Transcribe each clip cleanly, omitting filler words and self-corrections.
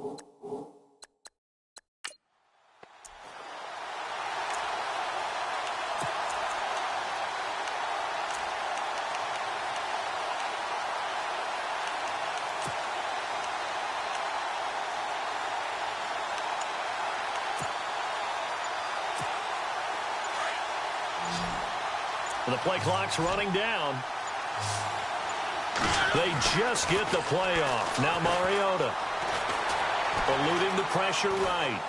The play clock's running down. They just get the play off. Now Mariota. Eluding the pressure right.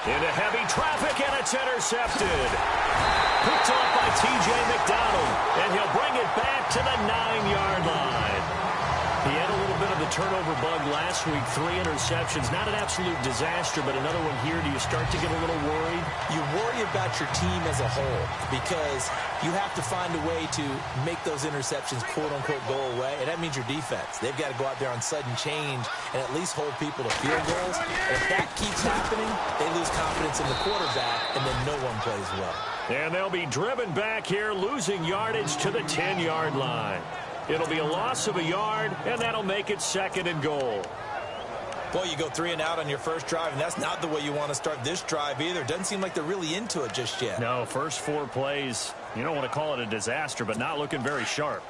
Into heavy traffic, and it's intercepted. Picked off by T.J. McDonald, and he'll bring it back to the 9-yard line. He had a little bit of the turnover bug last week, 3 interceptions. Not an absolute disaster, but another one here. Do you start to get a little worried? You worry about your team as a whole because you have to find a way to make those interceptions, quote-unquote, go away, and that means your defense. They've got to go out there on sudden change and at least hold people to field goals. And if that keeps happening, they lose confidence in the quarterback, and then no one plays well. And they'll be driven back here, losing yardage to the 10-yard line. It'll be a loss of a yard, and that'll make it 2nd and goal. Boy, you go 3 and out on your first drive, and that's not the way you want to start this drive either. Doesn't seem like they're really into it just yet. No, first 4 plays, you don't want to call it a disaster, but not looking very sharp.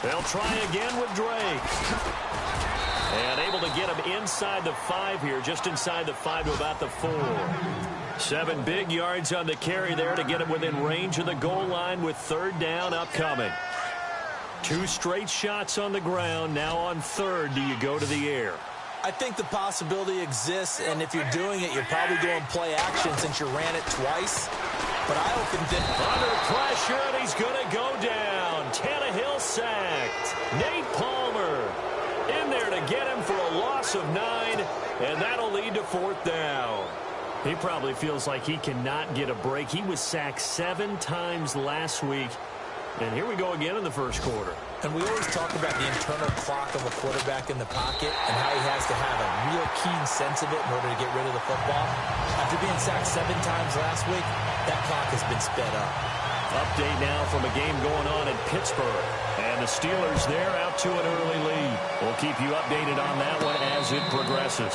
They'll try again with Drake. And able to get him inside the 5 here, just inside the 5 to about the 4. 7 big yards on the carry there to get him within range of the goal line with 3rd down upcoming. 2 straight shots on the ground. Now on 3rd, do you go to the air? I think the possibility exists, and if you're doing it, you're probably going play action since you ran it twice. But I often did. Under pressure, and he's going to go down. Tannehill sacked. Nate Palmer in there to get him for a loss of 9, and that'll lead to 4th down. He probably feels like he cannot get a break. He was sacked 7 times last week, and here we go again in the first quarter. And we always talk about the internal clock of a quarterback in the pocket and how he has to have a real keen sense of it in order to get rid of the football. After being sacked 7 times last week, that clock has been sped up. Update now from a game going on in Pittsburgh. And the Steelers there out to an early lead. We'll keep you updated on that one as it progresses.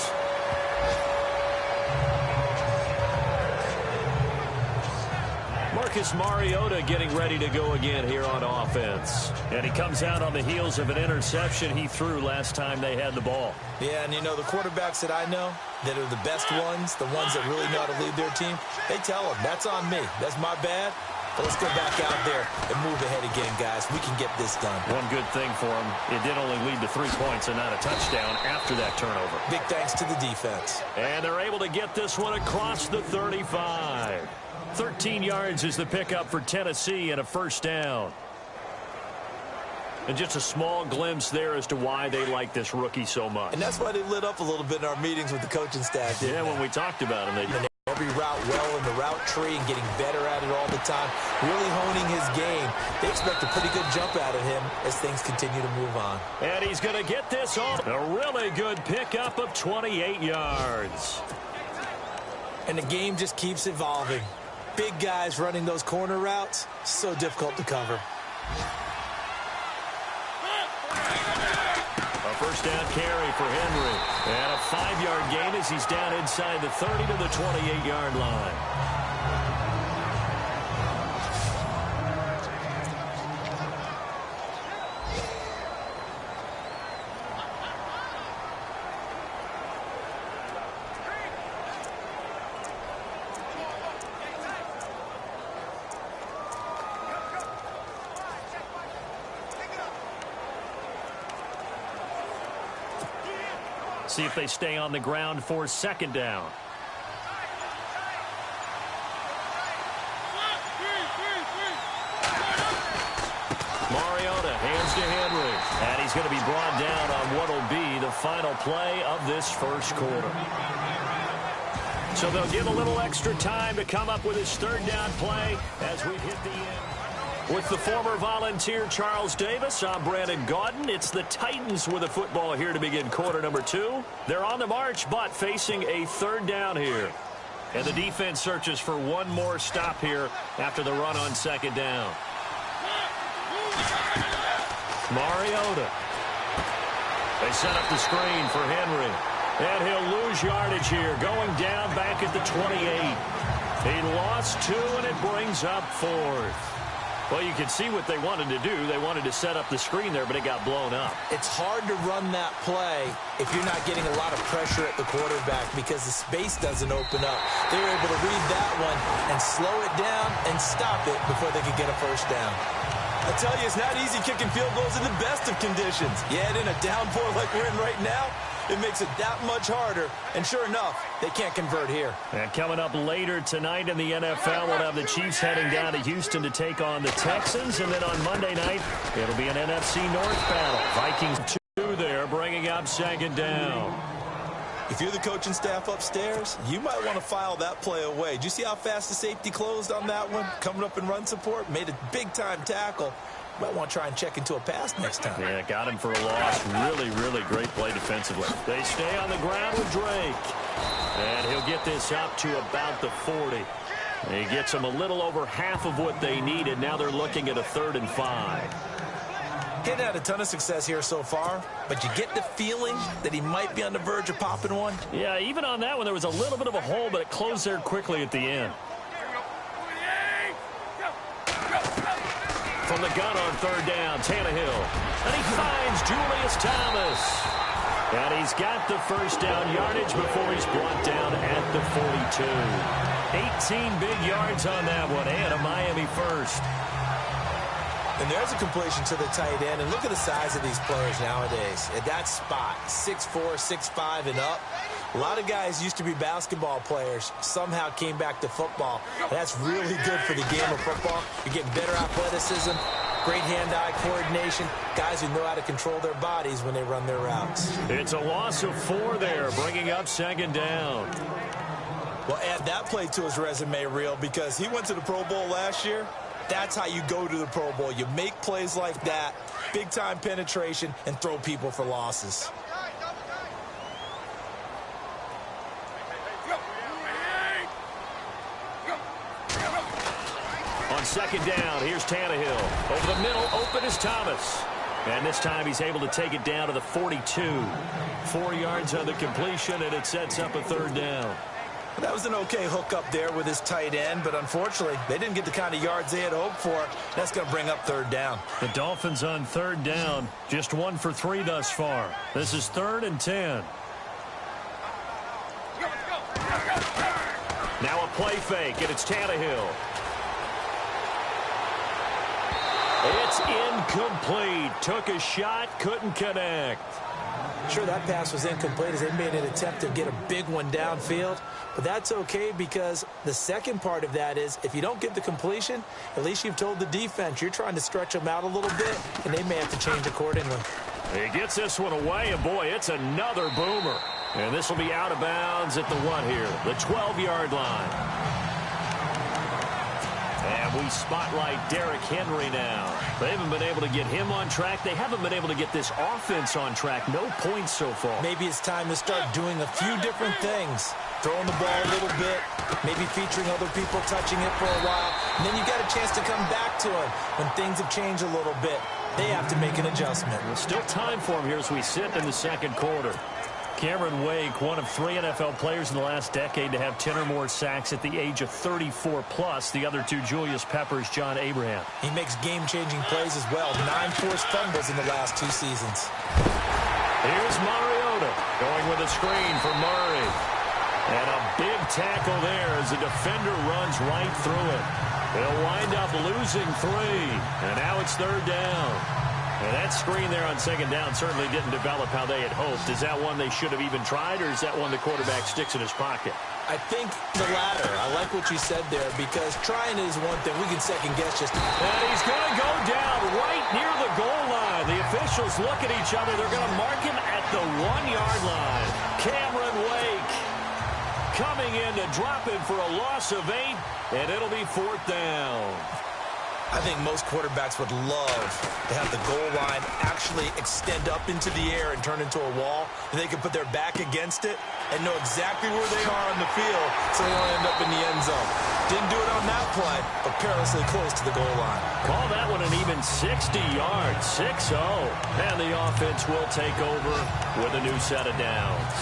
Marcus Mariota getting ready to go again here on offense. And he comes out on the heels of an interception he threw last time they had the ball. Yeah, and you know, the quarterbacks that I know that are the best ones, the ones that really know how to lead their team, they tell them, that's on me. That's my bad. But let's go back out there and move ahead again, guys. We can get this done. One good thing for him, it did only lead to 3 points and not a touchdown after that turnover. Big thanks to the defense. And they're able to get this one across the 35. 13 yards is the pickup for Tennessee and a 1st down. And just a small glimpse there as to why they like this rookie so much. And that's why they lit up a little bit in our meetings with the coaching staff. Yeah, when we talked about him, they did. Every route well in the route tree and getting better at it all the time, really honing his game. They expect a pretty good jump out of him as things continue to move on. And he's going to get this on a really good pickup of 28 yards. And the game just keeps evolving. Big guys running those corner routes, so difficult to cover. A 1st down carry for Henry. And a 5-yard gain as he's down inside the 30 to the 28-yard line. See if they stay on the ground for 2nd down. Mariota hands to Henry. And he's going to be brought down on what will be the final play of this first quarter. So they'll give a little extra time to come up with his 3rd down play as we hit the end. With the former Volunteer Charles Davis, I'm Brandon Gaudin. It's the Titans with the football here to begin quarter number 2. They're on the march, but facing a 3rd down here. And the defense searches for one more stop here after the run on second down. Mariota. They set up the screen for Henry. And he'll lose yardage here, going down back at the 28. He lost 2, and it brings up 4th. Well, you can see what they wanted to do. They wanted to set up the screen there, but it got blown up. It's hard to run that play if you're not getting a lot of pressure at the quarterback because the space doesn't open up. They were able to read that one and slow it down and stop it before they could get a first down. I tell you, it's not easy kicking field goals in the best of conditions. Yet in a downpour like we're in right now, it makes it that much harder. And sure enough, they can't convert here. And coming up later tonight in the NFL, we'll have the Chiefs heading down to Houston to take on the Texans. And then on Monday night, it'll be an NFC North battle. Vikings 2 there, bringing up second down. If you're the coaching staff upstairs, you might want to file that play away. Did you see how fast the safety closed on that one? Coming up in run support, made a big-time tackle. Might want to try and check into a pass next time. Yeah, got him for a loss. Really, really great play defensively. They stay on the ground with Drake. And he'll get this up to about the 40. He gets them a little over half of what they needed. Now they're looking at a 3rd and 5. He hadn't had a ton of success here so far, but you get the feeling that he might be on the verge of popping one. Yeah, even on that one, there was a little bit of a hole, but it closed there quickly at the end. From the gun on 3rd down, Tannehill. And he finds Julius Thomas. And he's got the first down yardage before he's brought down at the 42. 18 big yards on that one, and a Miami first. And there's a completion to the tight end. And look at the size of these players nowadays. At that spot, 6'4", 6'5", and up. A lot of guys used to be basketball players, somehow came back to football. And that's really good for the game of football. You're getting better athleticism, great hand-eye coordination, guys who know how to control their bodies when they run their routes. It's a loss of 4 there, bringing up second down. Well, add that play to his resume reel because he went to the Pro Bowl last year. That's how you go to the Pro Bowl. You make plays like that, big-time penetration, and throw people for losses. On second down, here's Tannehill. Over the middle, open is Thomas. And this time he's able to take it down to the 42. 4 yards on the completion, and it sets up a 3rd down. That was an okay hook up there with his tight end, but unfortunately, they didn't get the kind of yards they had hoped for. That's going to bring up 3rd down. The Dolphins on 3rd down, just 1 for 3 thus far. This is 3rd and 10. Now a play fake, and it's Tannehill. It's incomplete. Took a shot, couldn't connect. Sure, that pass was incomplete as they made an attempt to get a big one downfield. But that's okay because the second part of that is if you don't get the completion, at least you've told the defense you're trying to stretch them out a little bit, and they may have to change accordingly. He gets this one away, and boy, it's another boomer. And this will be out of bounds at the what here? The 12-yard line. And we spotlight Derrick Henry now. They haven't been able to get him on track. They haven't been able to get this offense on track. No points so far. Maybe it's time to start doing a few different things. Throwing the ball a little bit, maybe featuring other people touching it for a while. And then you got a chance to come back to it when things have changed a little bit. They have to make an adjustment. There's still time for him here as we sit in the second quarter. Cameron Wake, one of 3 NFL players in the last decade to have 10 or more sacks at the age of 34+. The other 2, Julius Peppers, John Abraham. He makes game-changing plays as well. 9 forced fumbles in the last 2 seasons. Here's Mariota going with a screen for Murray. And a big tackle there as the defender runs right through it. They'll wind up losing 3. And now it's 3rd down. And that screen there on second down certainly didn't develop how they had hoped. Is that one they should have even tried, or is that one the quarterback sticks in his pocket? I think the latter. I like what you said there because trying is one thing. We can second-guess just... And he's going to go down right near the goal line. The officials look at each other. They're going to mark him at the 1-yard line. Cameron Wake coming in to drop him for a loss of 8, and it'll be 4th down. I think most quarterbacks would love to have the goal line actually extend up into the air and turn into a wall, and they can put their back against it and know exactly where they are on the field so they don't end up in the end zone. Didn't do it on that play, but perilously close to the goal line. Call that one an even 60 yards, 6-0. And the offense will take over with a new set of downs.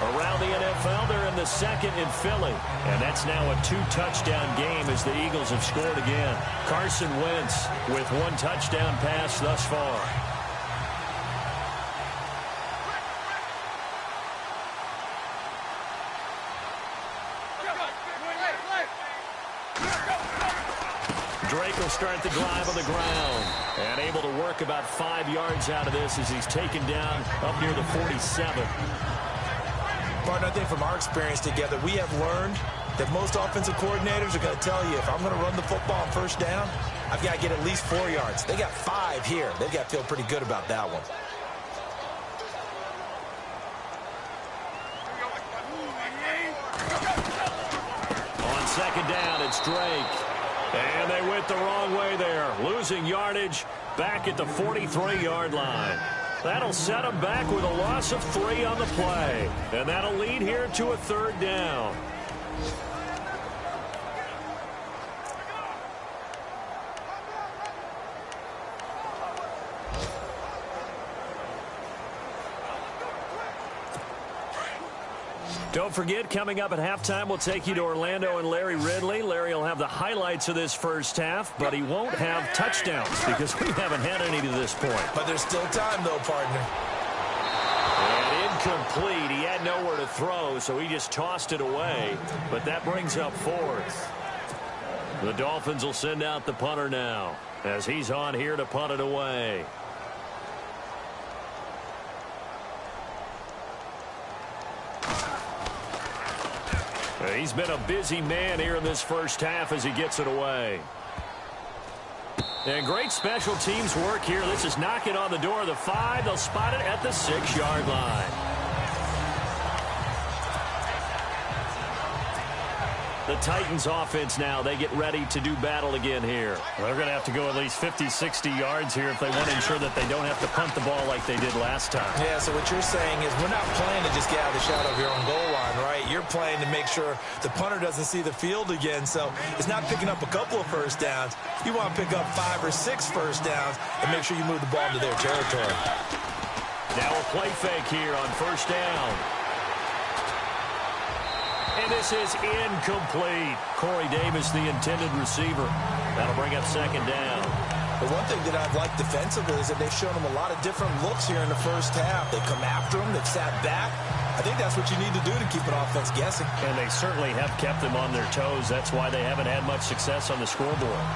Around the NFL, they're in the second in Philly. And that's now a 2-touchdown game as the Eagles have scored again. Carson Wentz with 1 touchdown pass thus far. Drake will start the drive on the ground. And able to work about 5 yards out of this as he's taken down up near the 47. Partner, I think from our experience together, we have learned that most offensive coordinators are going to tell you, if I'm going to run the football on first down, I've got to get at least 4 yards. They got 5 here. They've got to feel pretty good about that one. On second down, it's Drake. And they went the wrong way there, losing yardage back at the 43-yard line. That'll set them back with a loss of 3 on the play. And that'll lead here to a 3rd down. Don't forget, coming up at halftime, we'll take you to Orlando and Larry Ridley. Larry will have the highlights of this first half, but he won't have touchdowns because we haven't had any to this point. But there's still time, though, partner. And incomplete. He had nowhere to throw, so he just tossed it away. But that brings up 4th. The Dolphins will send out the punter now as he's on here to punt it away. He's been a busy man here in this first half as he gets it away. And great special teams work here. This is knocking on the door of the 5. They'll spot it at the 6-yard line. The Titans offense now, they get ready to do battle again here. Well, they're going to have to go at least 50, 60 yards here if they want to ensure that they don't have to punt the ball like they did last time. Yeah, so what you're saying is we're not playing to just get out of the shadow of your own goal line, right? You're playing to make sure the punter doesn't see the field again. So it's not picking up a couple of first downs. You want to pick up 5 or 6 first downs and make sure you move the ball into their territory. Now a play fake here on first down. And this is incomplete. Corey Davis, the intended receiver. That'll bring up second down. The one thing that I've liked defensively is that they've shown them a lot of different looks here in the first half. They come after them. They've sat back. I think that's what you need to do to keep an offense guessing. And they certainly have kept them on their toes. That's why they haven't had much success on the scoreboard.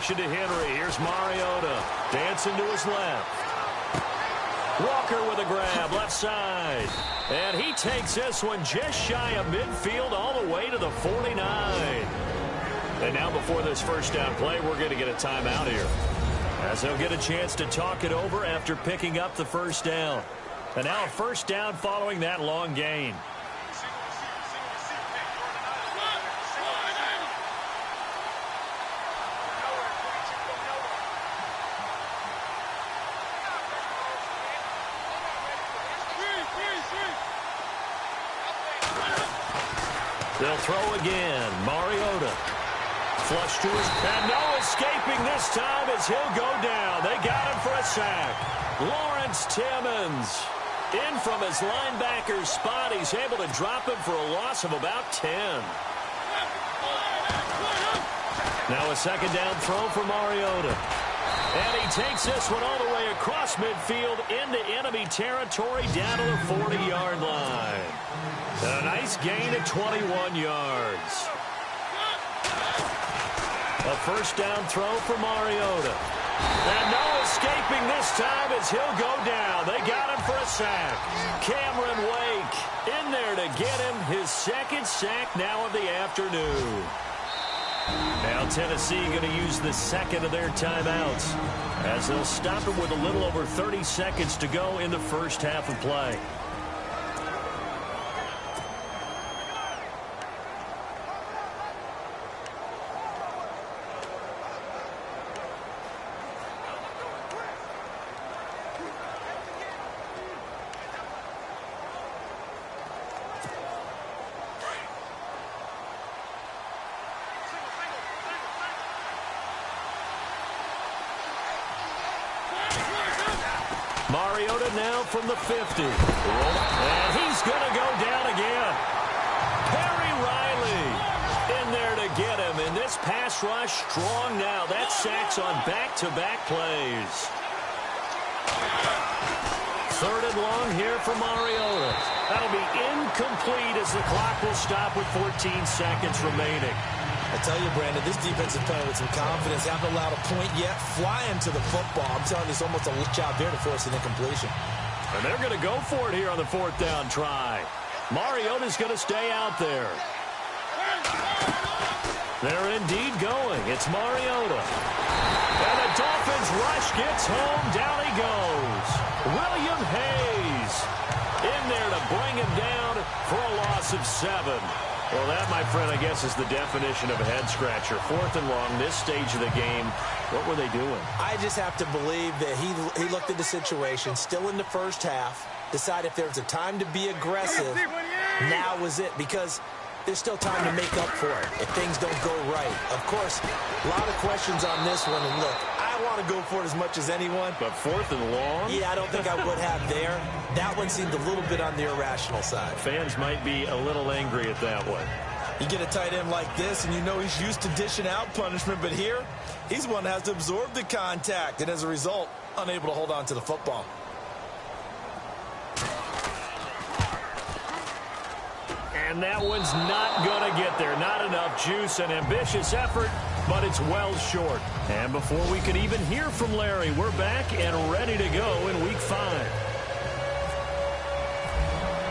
To Henry. Here's Mariota. Dancing to his left. Walker with a grab. Left side. And he takes this one just shy of midfield all the way to the 49. And now before this first down play, we're going to get a timeout here, as they'll get a chance to talk it over after picking up the first down. And now a first down following that long gain. They'll throw again. Mariota. Flush to his... And no escaping this time as he'll go down. They got him for a sack. Lawrence Timmons in from his linebacker's spot. He's able to drop him for a loss of about 10. Now a second down throw for Mariota. And he takes this one all the way across midfield into enemy territory down to the 40-yard line. A nice gain of 21 yards. A first down throw for Mariota. And no escaping this time as he'll go down. They got him for a sack. Cameron Wake in there to get him his second sack now of the afternoon. Now Tennessee going to use the second of their timeouts as they'll stop it with a little over 30 seconds to go in the first half of play. Mariota now from the 50. And he's going to go down again. Perry Riley in there to get him. And this pass rush strong now. That's sacks on back-to-back plays. Third and long here for Mariota. That'll be incomplete as the clock will stop with 14 seconds remaining. I tell you, Brandon, this defense is playing with some confidence. Haven't allowed a point yet. Flying to the football. I'm telling you, it's almost a job there to force an incompletion. And they're going to go for it here on the fourth down try. Mariota's going to stay out there. They're indeed going. It's Mariota. And the Dolphins rush gets home. Down he goes. William Hayes in there to bring him down for a loss of 7. Well, that, my friend, I guess is the definition of a head-scratcher. Fourth and long, this stage of the game. What were they doing? I just have to believe that he looked at the situation, still in the first half, decided if there was a time to be aggressive, now was it, because there's still time to make up for it if things don't go right. Of course, a lot of questions on this one, and look, I want to go for it as much as anyone. But fourth and long? Yeah, I don't think I would have there. That one seemed a little bit on the irrational side. Fans might be a little angry at that one. You get a tight end like this, and you know he's used to dishing out punishment, but here, he's one that has to absorb the contact, and as a result, unable to hold on to the football. And that one's not going to get there. Not enough juice, an ambitious effort, but it's well short. And before we could even hear from Larry, we're back and ready to go in Week 5.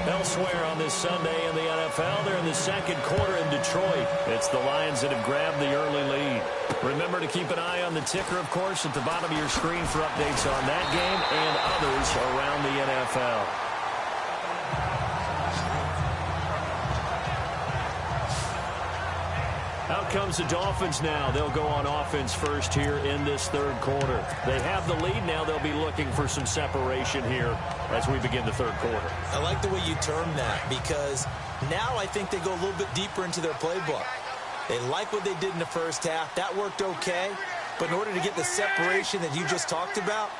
Elsewhere on this Sunday in the NFL, they're in the second quarter in Detroit. It's the Lions that have grabbed the early lead. Remember to keep an eye on the ticker, of course, at the bottom of your screen for updates on that game and others around the NFL. Out comes the Dolphins now. They'll go on offense first here in this third quarter. They have the lead now. They'll be looking for some separation here as we begin the third quarter. I like the way you term that because now I think they go a little bit deeper into their playbook. They like what they did in the first half. That worked okay. But in order to get the separation that you just talked about,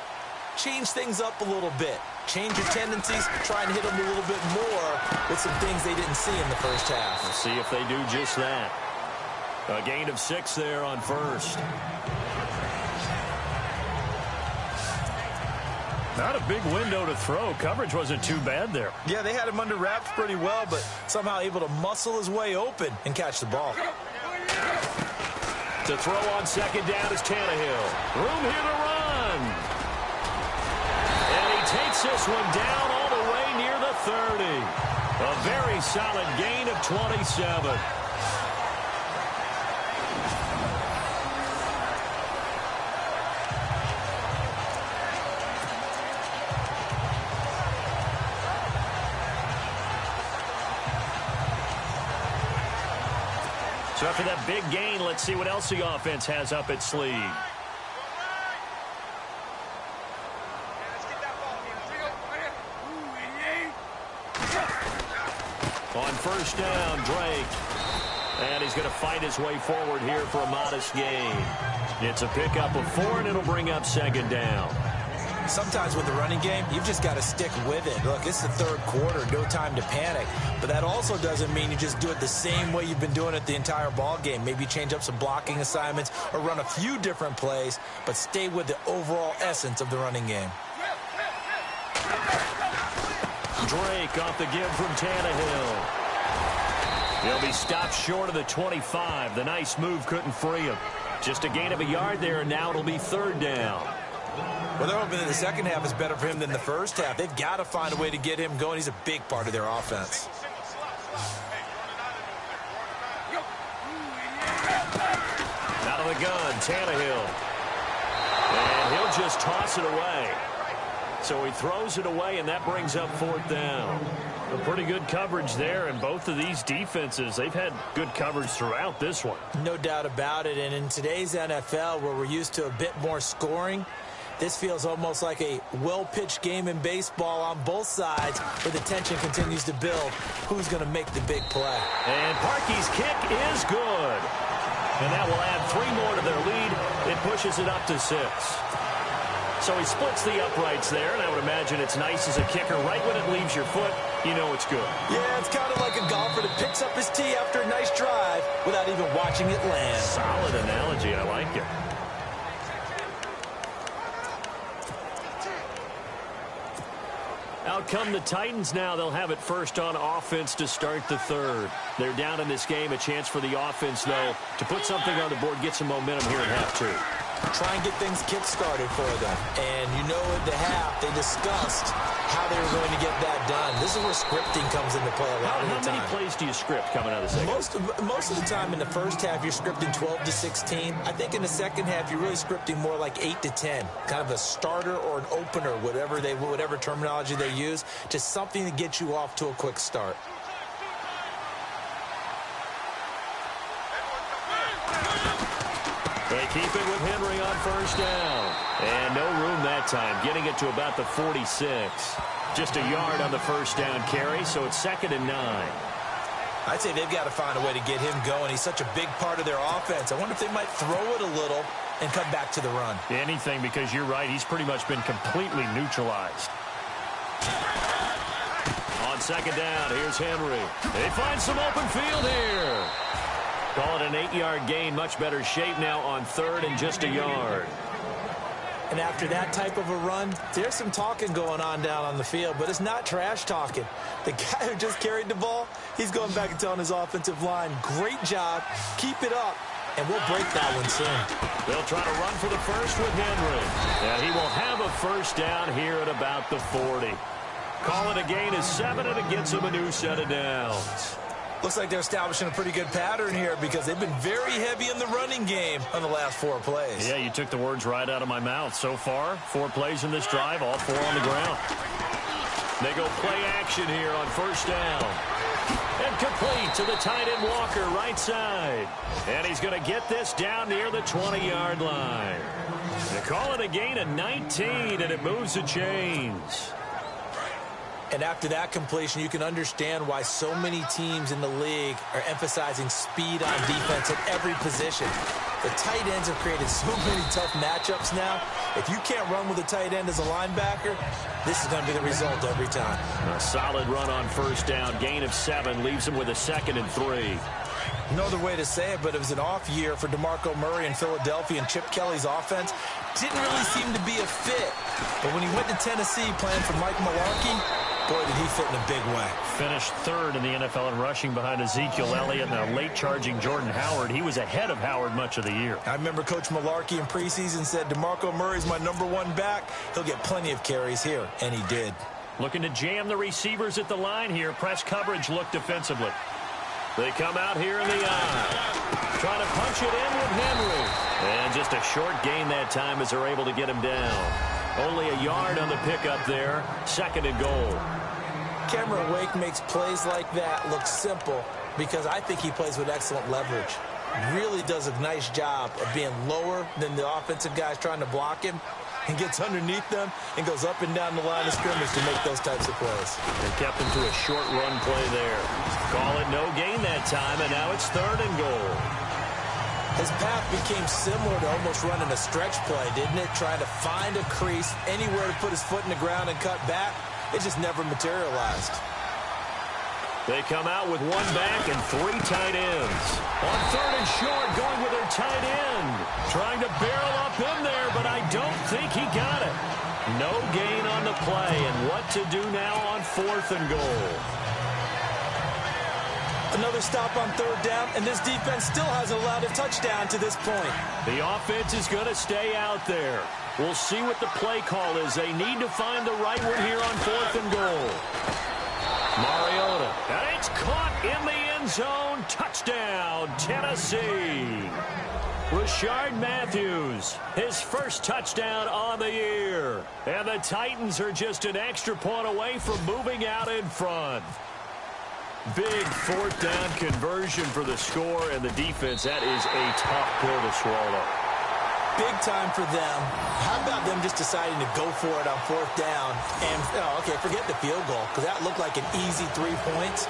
change things up a little bit. Change your tendencies, try and hit them a little bit more with some things they didn't see in the first half. We'll see if they do just that. A gain of 6 there on first. Not a big window to throw. Coverage wasn't too bad there. Yeah, they had him under wraps pretty well, but somehow able to muscle his way open and catch the ball. To throw on second down is Tannehill. Room here to run. And he takes this one down all the way near the 30. A very solid gain of 27. So after that big gain, let's see what else the offense has up its sleeve. On first down, Drake. And he's going to fight his way forward here for a modest gain. It's a pickup of 4, and it'll bring up second down. Sometimes with the running game, you've just got to stick with it. Look, it's the third quarter, no time to panic. But that also doesn't mean you just do it the same way you've been doing it the entire ball game. Maybe change up some blocking assignments or run a few different plays, but stay with the overall essence of the running game. Drake off the give from Tannehill. He'll be stopped short of the 25. The nice move couldn't free him. Just a gain of a yard there, and now it'll be third down. Well, they're hoping that the second half is better for him than the first half. They've got to find a way to get him going. He's a big part of their offense. the gun, Tannehill. And he'll just toss it away. So he throws it away, and that brings up 4th down. A pretty good coverage there, and both of these defenses, they've had good coverage throughout this one. No doubt about it, and in today's NFL, where we're used to a bit more scoring, this feels almost like a well-pitched game in baseball on both sides, where the tension continues to build. Who's going to make the big play? And Parkey's kick is good. And that will add 3 more to their lead. It pushes it up to 6. So he splits the uprights there, and I would imagine it's nice as a kicker. Right when it leaves your foot, you know it's good. Yeah, it's kind of like a golfer that picks up his tee after a nice drive without even watching it land. Solid analogy. I like it. Out come the Titans now. They'll have it first on offense to start the 3rd. They're down in this game. A chance for the offense, though, to put something on the board, get some momentum here at half 2. Try and get things kick-started for them. And you know at the half, they discussed how they were going to get that done. This is where scripting comes into play a lot of the time. How many plays do you script coming out of the second? Most of the time in the first half, you're scripting 12 to 16. I think in the second half, you're really scripting more like 8 to 10. Kind of a starter or an opener, whatever terminology they use. Just something to get you off to a quick start. They keep it with Henry on first down. And no room that time, getting it to about the 46. Just a yard on the first down carry, so it's 2nd and 9. I'd say they've got to find a way to get him going. He's such a big part of their offense. I wonder if they might throw it a little and come back to the run. Anything, because you're right, he's pretty much been completely neutralized. On 2nd down, here's Henry. They find some open field here. Call it an 8-yard gain. Much better shape now on 3rd and just a yard. And after that type of a run, there's some talking going on down on the field, but it's not trash talking. The guy who just carried the ball, he's going back and telling his offensive line, great job, keep it up, and we'll break that one soon. They'll try to run for the first with Henry. And he will have a first down here at about the 40. Call it a gain of 7, and it gets him a new set of downs. Looks like they're establishing a pretty good pattern here because they've been very heavy in the running game on the last 4 plays. Yeah, you took the words right out of my mouth. So far, 4 plays in this drive, all 4 on the ground. They go play action here on first down. And complete to the tight end Walker, right side. And he's going to get this down near the 20-yard line. They call it a gain of 19, and it moves the chains. And after that completion, you can understand why so many teams in the league are emphasizing speed on defense at every position. The tight ends have created so many tough matchups now. If you can't run with a tight end as a linebacker, this is going to be the result every time. A solid run on first down. Gain of 7 leaves him with a 2nd and 3. No other way to say it, but it was an off year for DeMarco Murray in Philadelphia, and Chip Kelly's offense didn't really seem to be a fit. But when he went to Tennessee playing for Mike Mularkey, boy, did he fit in a big way. Finished 3rd in the NFL in rushing behind Ezekiel Elliott and a late-charging Jordan Howard. He was ahead of Howard much of the year. I remember Coach Mularkey in preseason said, DeMarco Murray's my #1 back. He'll get plenty of carries here, and he did. Looking to jam the receivers at the line here. Press coverage look defensively. They come out here in the eye. Trying to punch it in with Henry. And just a short gain that time as they're able to get him down. Only a yard on the pickup there. 2nd and goal. Cameron Wake makes plays like that look simple because I think he plays with excellent leverage. Really does a nice job of being lower than the offensive guys trying to block him and gets underneath them and goes up and down the line of scrimmage to make those types of plays. They kept him to a short run play there. Call it no gain that time, and now it's 3rd and goal. His path became similar to almost running a stretch play, didn't it? Trying to find a crease, anywhere to put his foot in the ground and cut back. It just never materialized. They come out with 1 back and 3 tight ends. On 3rd and short, going with their tight end. Trying to barrel up in there, but I don't think he got it. No gain on the play, and what to do now on 4th and goal. Another stop on 3rd down, and this defense still hasn't allowed a touchdown to this point. The offense is going to stay out there. We'll see what the play call is. They need to find the right one here on 4th and goal. Mariota, and it's caught in the end zone. Touchdown, Tennessee. Rashard Matthews, his first touchdown on the year. And the Titans are just an extra point away from moving out in front. Big fourth down conversion for the score, and the defense, that is a tough pill to swallow. Big time for them. How about them just deciding to go for it on fourth down? And, okay, forget the field goal, because that looked like an easy 3 points.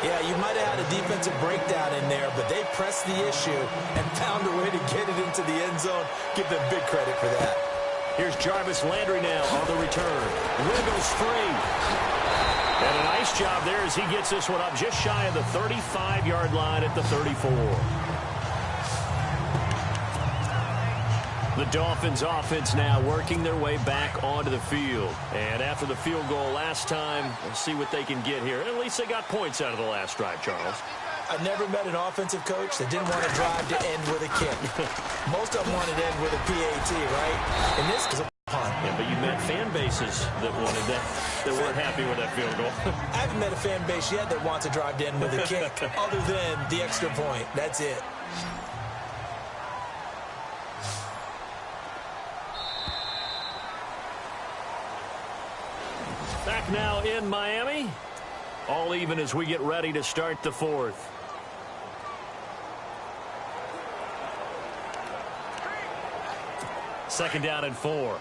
Yeah, you might have had a defensive breakdown in there, but they pressed the issue and found a way to get it into the end zone. Give them big credit for that. Here's Jarvis Landry now on the return. Wiggles free. And a nice job there as he gets this one up just shy of the 35-yard line at the 34. The Dolphins offense now working their way back onto the field. And after the field goal last time, we'll see what they can get here. At least they got points out of the last drive, Charles. I never met an offensive coach that didn't want to drive to end with a kick. Most of them wanted to end with a PAT, right? And this is a punt. Yeah, but you met fan bases that wanted that weren't happy with that field goal. I haven't met a fan base yet that wants to drive to end with a kick other than the extra point. That's it. Back now in Miami. All even as we get ready to start the fourth. Second down and 4.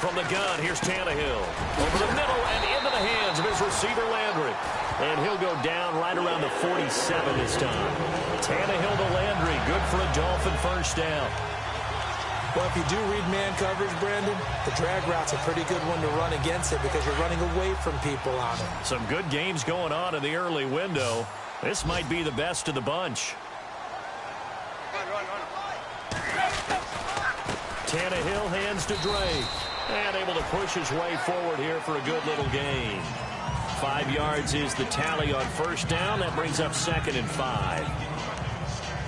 From the gun, here's Tannehill. Over the middle and into the hands of his receiver, Landry. And he'll go down right around the 47 this time. Tannehill to Landry. Good for a Dolphin first down. Well, if you do read man coverage, Brandon, the drag route's a pretty good one to run against it because you're running away from people on it. Some good games going on in the early window. This might be the best of the bunch. Tannehill hands to Drake. And able to push his way forward here for a good little gain. 5 yards is the tally on first down. That brings up 2nd and 5.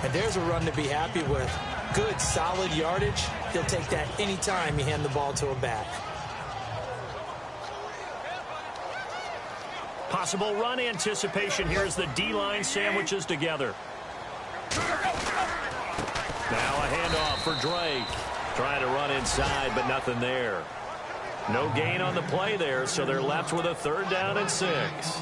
And there's a run to be happy with. Good, solid yardage. He'll take that anytime you hand the ball to a back. Possible run anticipation here as the D-line sandwiches together. Now a handoff for Drake. Trying to run inside, but nothing there. No gain on the play there, so they're left with a 3rd down and 6.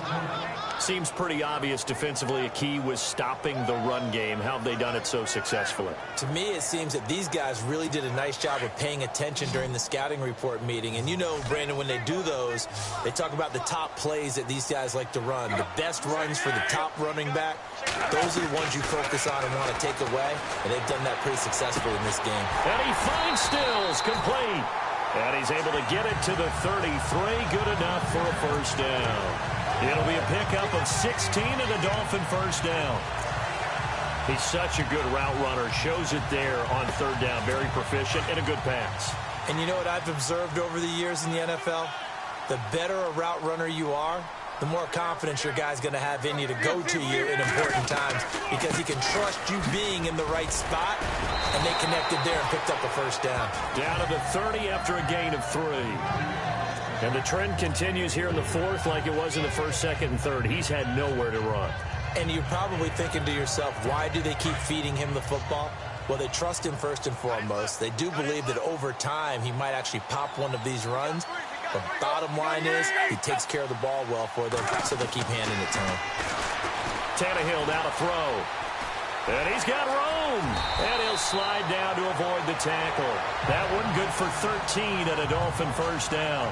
Seems pretty obvious defensively a key was stopping the run game. How have they done it so successfully? To me, it seems that these guys really did a nice job of paying attention during the scouting report meeting. And you know, Brandon, when they do those, they talk about the top plays that these guys like to run. The best runs for the top running back, those are the ones you focus on and want to take away. And they've done that pretty successfully in this game. And he finds Stills, complete. And he's able to get it to the 33. Good enough for a first down. It'll be a pickup of 16 and a Dolphin first down. He's such a good route runner. Shows it there on 3rd down. Very proficient and a good pass. And you know what I've observed over the years in the NFL? The better a route runner you are, the more confidence your guy's going to have in you to go to you in important times because he can trust you being in the right spot, and they connected there and picked up a first down. Down to the 30 after a gain of 3. And the trend continues here in the 4th like it was in the 1st, 2nd, and 3rd. He's had nowhere to run. And you're probably thinking to yourself, why do they keep feeding him the football? Well, they trust him first and foremost. They do believe that over time he might actually pop one of these runs. The bottom line is he takes care of the ball well for them, so they'll keep handing it to him. Tannehill now to throw. And he's got room. And he'll slide down to avoid the tackle. That one good for 13 and a Dolphin first down.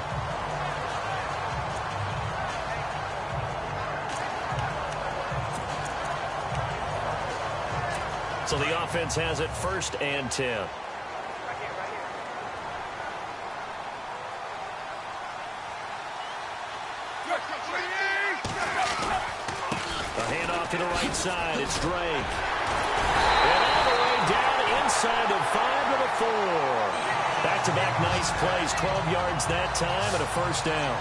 So the offense has it 1st and 10. A handoff to the right side. It's Drake. And all the way down inside the 5 to the 4. Back-to-back nice plays. 12 yards that time and a first down.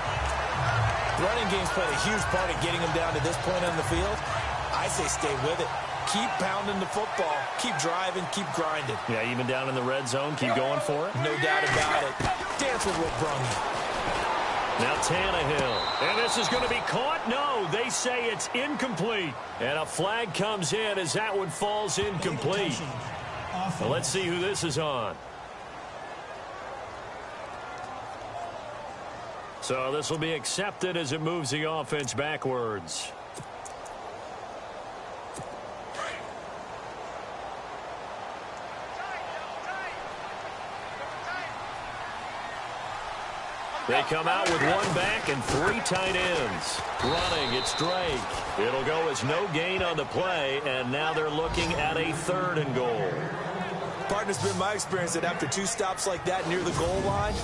The running game's played a huge part of getting them down to this point on the field. I say stay with it. Keep pounding the football. Keep driving. Keep grinding. Yeah, even down in the red zone, keep going for it. No doubt about it. Dance with what brung you. Now Tannehill. And this is going to be caught? No, they say it's incomplete. And a flag comes in as that one falls incomplete. Well, let's see who this is on. So this will be accepted as it moves the offense backwards. They come out with one back and 3 tight ends. Running, it's Drake. It'll go as no gain on the play, and now they're looking at a 3rd and goal. Partner, it's been my experience that after 2 stops like that near the goal line,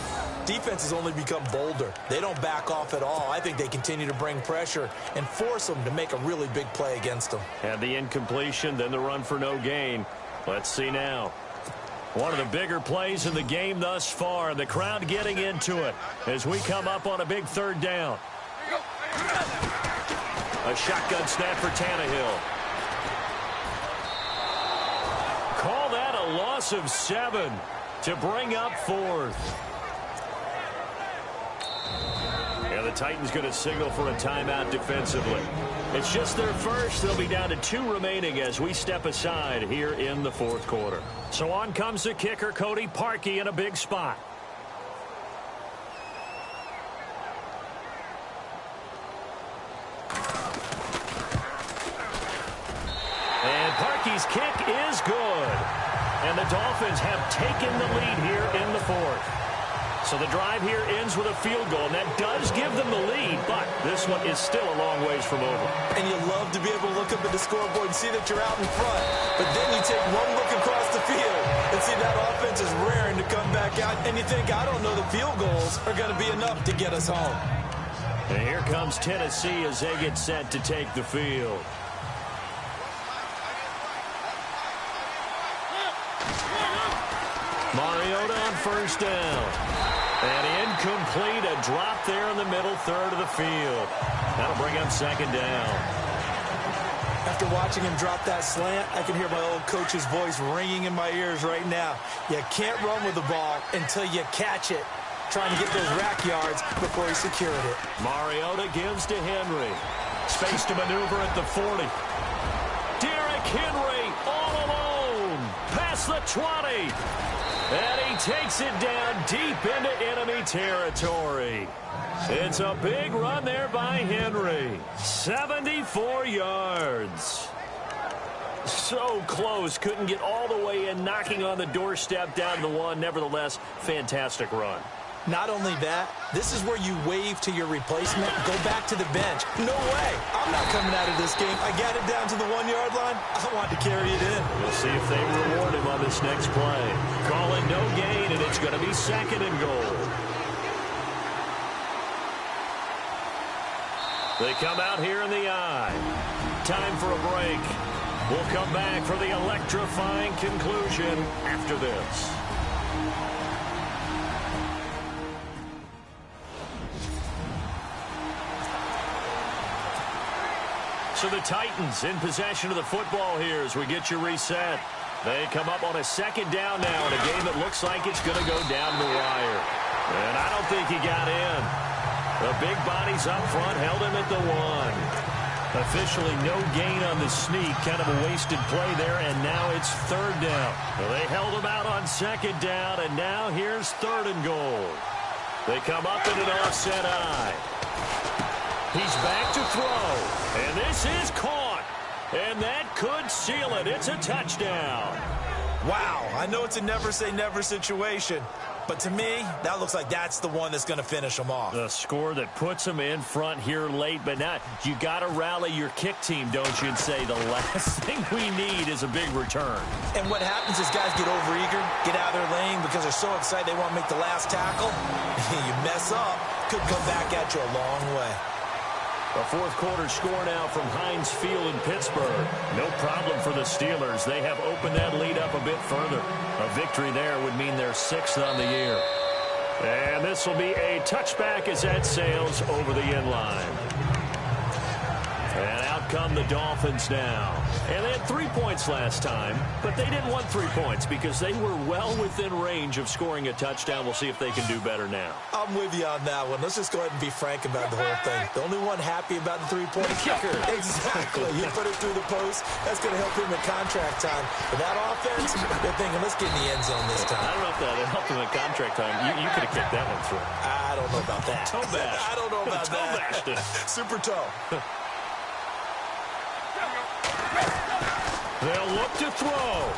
defenses only become bolder. They don't back off at all. I think they continue to bring pressure and force them to make a really big play against them. Had the incompletion, then the run for no gain. Let's see now. One of the bigger plays in the game thus far, and the crowd getting into it as we come up on a big 3rd down. A shotgun snap for Tannehill. Call that a loss of 7 to bring up 4th. And the Titans going to signal for a timeout defensively. It's just their first. They'll be down to 2 remaining as we step aside here in the 4th quarter. So on comes the kicker, Cody Parkey, in a big spot. And Parkey's kick is good. And the Dolphins have taken the lead here in the 4th. So the drive here ends with a field goal, and that does give them the lead, but this one is still a long ways from over. And you love to be able to look up at the scoreboard and see that you're out in front, but then you take one look across the field and see that offense is raring to come back out, and you think, I don't know, the field goals are going to be enough to get us home. And here comes Tennessee as they get set to take the field. Mariota on 1st down. And incomplete, a drop there in the middle 3rd of the field. That'll bring up 2nd down. After watching him drop that slant, I can hear my old coach's voice ringing in my ears right now. You can't run with the ball until you catch it. Trying to get those rack yards before he secured it. Mariota gives to Henry. Space to maneuver at the 40. Derrick Henry all alone. Past the 20. And he takes it down deep into enemy territory. It's a big run there by Henry. 74 yards. So close. Couldn't get all the way in, knocking on the doorstep down to the 1. Nevertheless, fantastic run. Not only that, this is where you wave to your replacement, go back to the bench. No way. I'm not coming out of this game. I got it down to the 1-yard line. I want to carry it in. We'll see if they reward him on this next play. Call it no gain, and it's going to be 2nd and goal. They come out here in the eye. Time for a break. We'll come back for the electrifying conclusion after this. So the Titans in possession of the football here as we get you reset. They come up on a 2nd down now in a game that looks like it's going to go down the wire. And I don't think he got in. The big bodies up front held him at the 1. Officially no gain on the sneak. Kind of a wasted play there, and now it's 3rd down. Well, they held him out on 2nd down, and now here's 3rd and goal. They come up in an offset eye. He's back to throw, and this is caught, and that could seal it. It's a touchdown. Wow, I know it's a never-say-never situation, but to me, that looks like that's the one that's going to finish them off. The score that puts them in front here late, but now you got to rally your kick team, don't you, and say the last thing we need is a big return. And what happens is guys get overeager, get out of their lane because they're so excited they want to make the last tackle. You mess up, could come back at you a long way. A 4th quarter score now from Heinz Field in Pittsburgh. No problem for the Steelers. They have opened that lead up a bit further. A victory there would mean they're 6th on the year. And this will be a touchback as that sails over the end line. And out come the Dolphins now. And they had 3 points last time, but they didn't want 3 points because they were well within range of scoring a touchdown. We'll see if they can do better now. I'm with you on that one. Let's just go ahead and be frank about the whole thing. The only one happy about the 3-point kicker. Exactly. You put it through the post. That's going to help him in contract time. But that offense, they're thinking, let's get in the end zone this time. I don't know if that helped him in contract time. You could have kicked that one through. I don't know about that. Toe bash. I don't know about Toe bashed it. Super toe. They'll look to throw.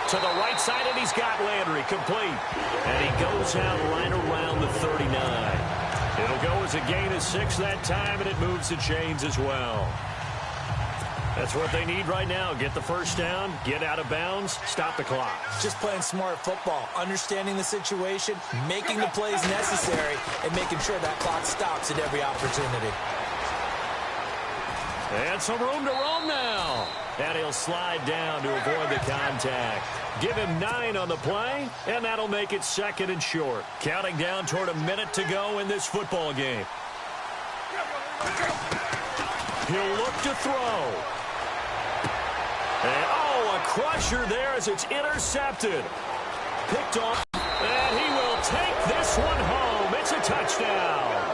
To the right side, and he's got Landry complete. And he goes out right around the 39. It'll go as a gain of 6 that time, and it moves the chains as well. That's what they need right now. Get the first down, get out of bounds, stop the clock. Just playing smart football, understanding the situation, making the plays necessary, and making sure that clock stops at every opportunity. And some room to roam now. And he'll slide down to avoid the contact. Give him 9 on the play, and that'll make it 2nd and short. Counting down toward a minute to go in this football game. He'll look to throw. And, oh, a crusher there as it's intercepted. Picked off, and he will take this one home. It's a touchdown.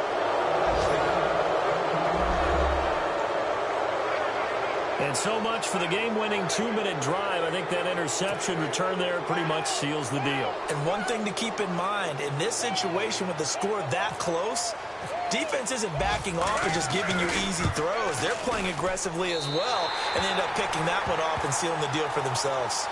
And so much for the game-winning 2-minute drive. I think that interception return there pretty much seals the deal. And one thing to keep in mind, in this situation with the score that close, defense isn't backing off and just giving you easy throws. They're playing aggressively as well, and they end up picking that one off and sealing the deal for themselves.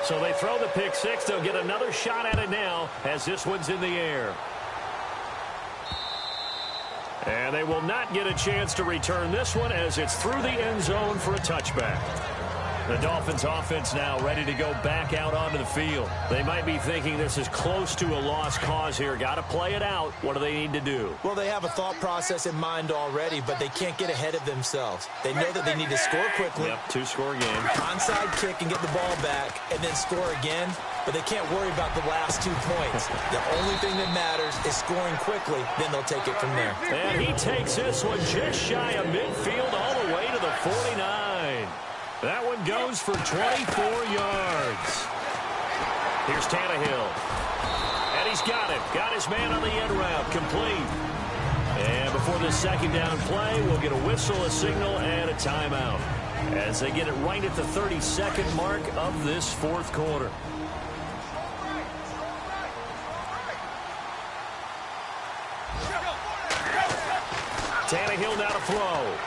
So they throw the pick 6. They'll get another shot at it now as this one's in the air. And they will not get a chance to return this one as it's through the end zone for a touchback. The Dolphins offense now ready to go back out onto the field. They might be thinking this is close to a lost cause here. Got to play it out. What do they need to do? Well, they have a thought process in mind already, but they can't get ahead of themselves. They know that they need to score quickly. Yep, 2-score game. Onside kick and get the ball back and then score again, but they can't worry about the last 2 points. The only thing that matters is scoring quickly, then they'll take it from there. And he takes this one just shy of midfield all the way to the 49. That one goes for 24 yards. Here's Tannehill. And he's got it. Got his man on the end route. Complete. And before the second down play, we'll get a whistle, a signal, and a timeout as they get it right at the 32nd mark of this 4th quarter. Tannehill now to throw.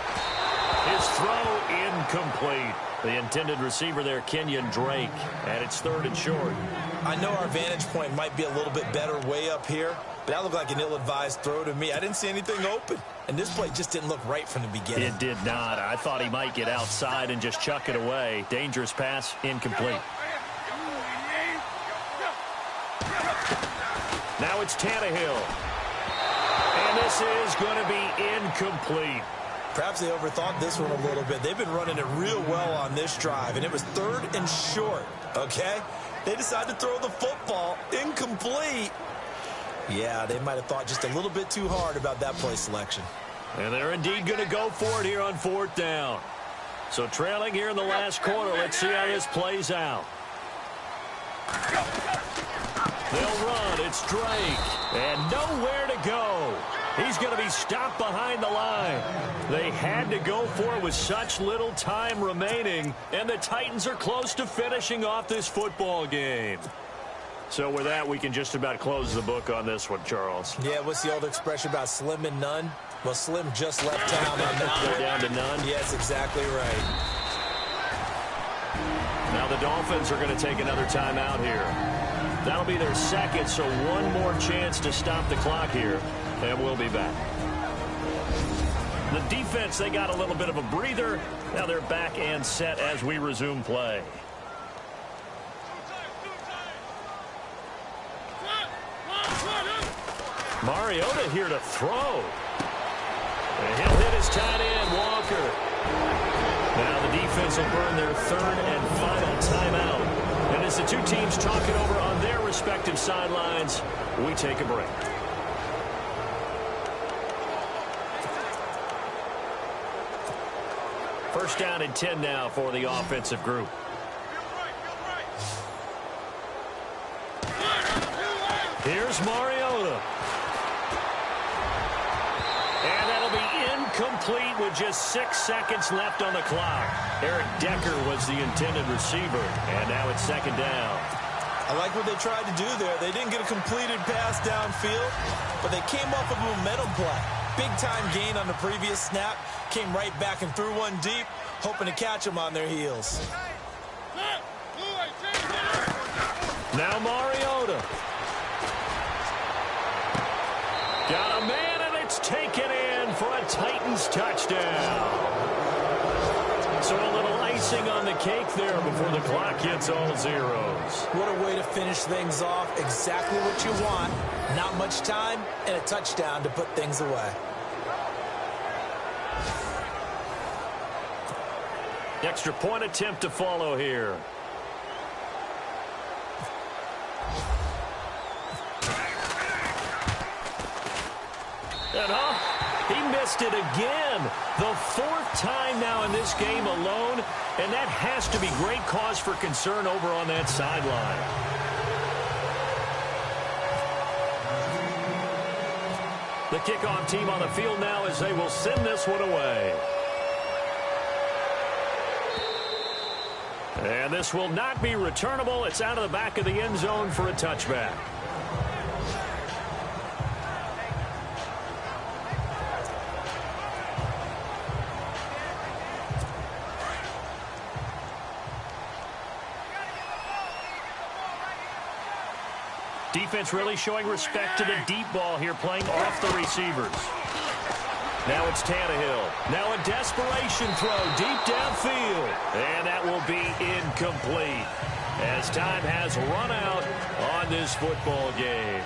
His throw incomplete. The intended receiver there, Kenyon Drake, and it's 3rd and short. I know our vantage point might be a little bit better way up here, but that looked like an ill-advised throw to me. I didn't see anything open, and this play just didn't look right from the beginning. It did not. I thought he might get outside and just chuck it away. Dangerous pass, incomplete. Now it's Tannehill. And this is going to be incomplete. Perhaps they overthought this one a little bit. They've been running it real well on this drive, and it was 3rd and short, okay? They decided to throw the football incomplete. Yeah, they might have thought just a little bit too hard about that play selection. And they're indeed going to go for it here on 4th down. So trailing here in the last quarter, let's see how this plays out. They'll run. It's Drake. And nowhere to go. He's going to be stopped behind the line. They had to go for it with such little time remaining, and the Titans are close to finishing off this football game. So with that, we can just about close the book on this one, Charles. Yeah, what's the old expression about slim and none? Well, Slim just left town on that one. They're down to none? Yes, exactly right. Now the Dolphins are going to take another timeout here. That'll be their 2nd, so one more chance to stop the clock here. And we'll be back. The defense, they got a little bit of a breather. Now they're back and set as we resume play. Mariota here to throw. And he'll hit his tight end, Walker. Now the defense will burn their 3rd and final timeout. as the two teams talk it over on their respective sidelines, we take a break. First down and 10 now for the offensive group. Here's Mariota. And that'll be incomplete with just 6 seconds left on the clock. Eric Decker was the intended receiver, and now it's second down. I like what they tried to do there. They didn't get a completed pass downfield, but they came off of a momentum play. Big-time gain on the previous snap, came right back and threw one deep, hoping to catch them on their heels. Now Mariota. Got a man, and it's taken in for a Titans touchdown. So a little icing on the cake there before the clock hits all zeros. What a way to finish things off. Exactly what you want. Not much time and a touchdown to put things away. Extra point attempt to follow here. And he missed it again. The fourth time now in this game alone, and that has to be great cause for concern over on that sideline. The kickoff team on the field now as they will send this one away. And this will not be returnable. It's out of the back of the end zone for a touchback. Defense really showing respect to the deep ball here, playing off the receivers. Now it's Tannehill. Now a desperation throw deep downfield. And that will be incomplete as time has run out on this football game.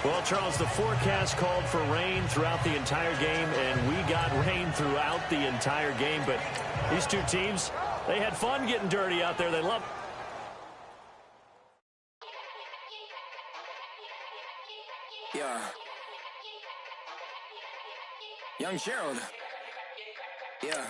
Well, Charles, the forecast called for rain throughout the entire game, and we got rain throughout the entire game. But these two teams, they had fun getting dirty out there. They loved it. Yeah. Young Gerald. Yeah.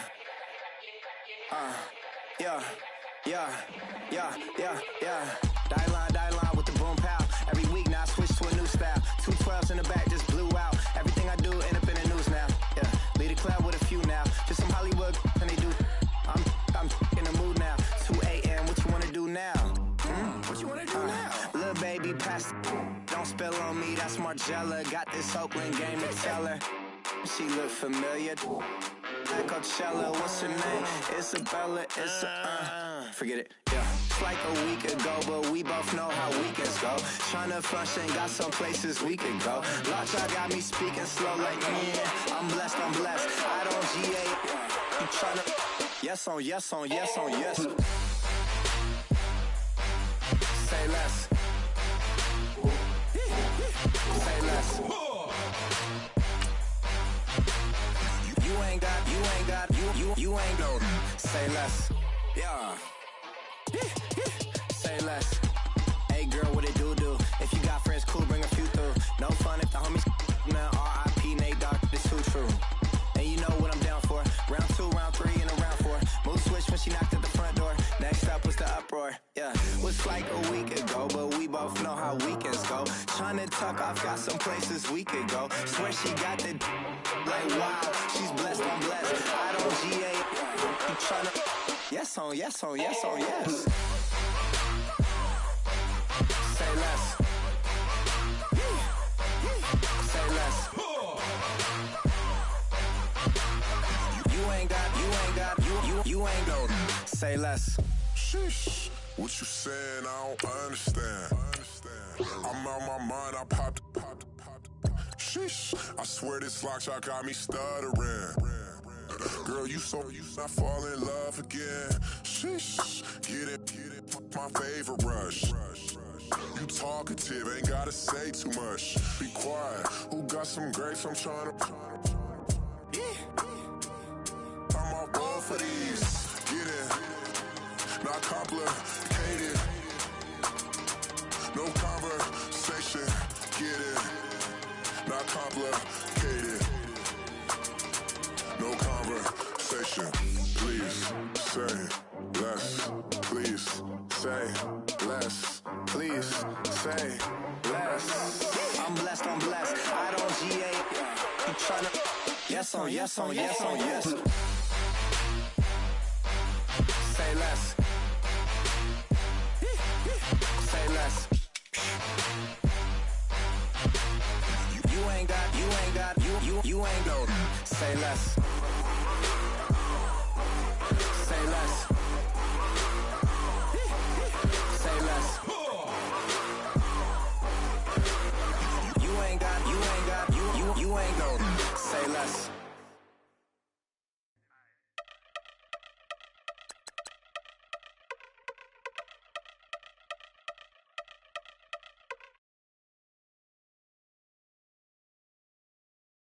Die line with the boom pow. Every week now I switch to a new style. 212s in the back just blew out. Everything I do end up in the news now. Yeah. Lead a club with a few now. Just some Hollywood and they do. I'm in the mood now. 2 a.m. What you wanna do now? What you wanna do now? Little baby pass. Don't spill on me, that's Margella. Got this Oakland game to tell her. She look familiar. Like Coachella, what's her name? Isabella, forget it, yeah. It's like a week ago, but we both know how weekends go. Tryna function, got some places we could go. Lockjaw got me speaking slow like, yeah, I'm blessed. I don't GA. You tryna, yes on yes. Say less. Say less. You ain't got, say less. Yeah. Say less. Hey girl, what it do? If you got friends, cool, bring a few through. No fun if the homies, man, R.I.P. Nate Dogg, this too true. And you know what I'm down for. Round 2, round 3, and a round 4. Mood switch when she knocked at the front door. Next up was the uproar. Yeah, was like a week ago, but we both know how weekends go. Tryna tuck off, got some places we could go. Swear she got the like wow, she's blessed, I'm blessed. I don't GA. You tryna yes on yes. Say less. Say less. You ain't got, say less. Sheesh, what you saying? I don't understand. I'm out my mind, I popped. Sheesh, I swear this lock shot got me stuttering. Girl, you not fall in love again. Sheesh, get it, my favorite rush. You talkative, ain't gotta say too much. Be quiet, who got some grapes? I'm trying to. I'm all board for these. Get it, not complicated. not complicated. No conversation. Please say less. Please say less. Please say less. I'm blessed, I'm blessed. I don't GA. You tryna. Yes on, yes on, yes on, yes. Say less. Say less. You ain't got, you ain't no. Say less. Say less. Say less. You ain't got, you ain't no. Say less.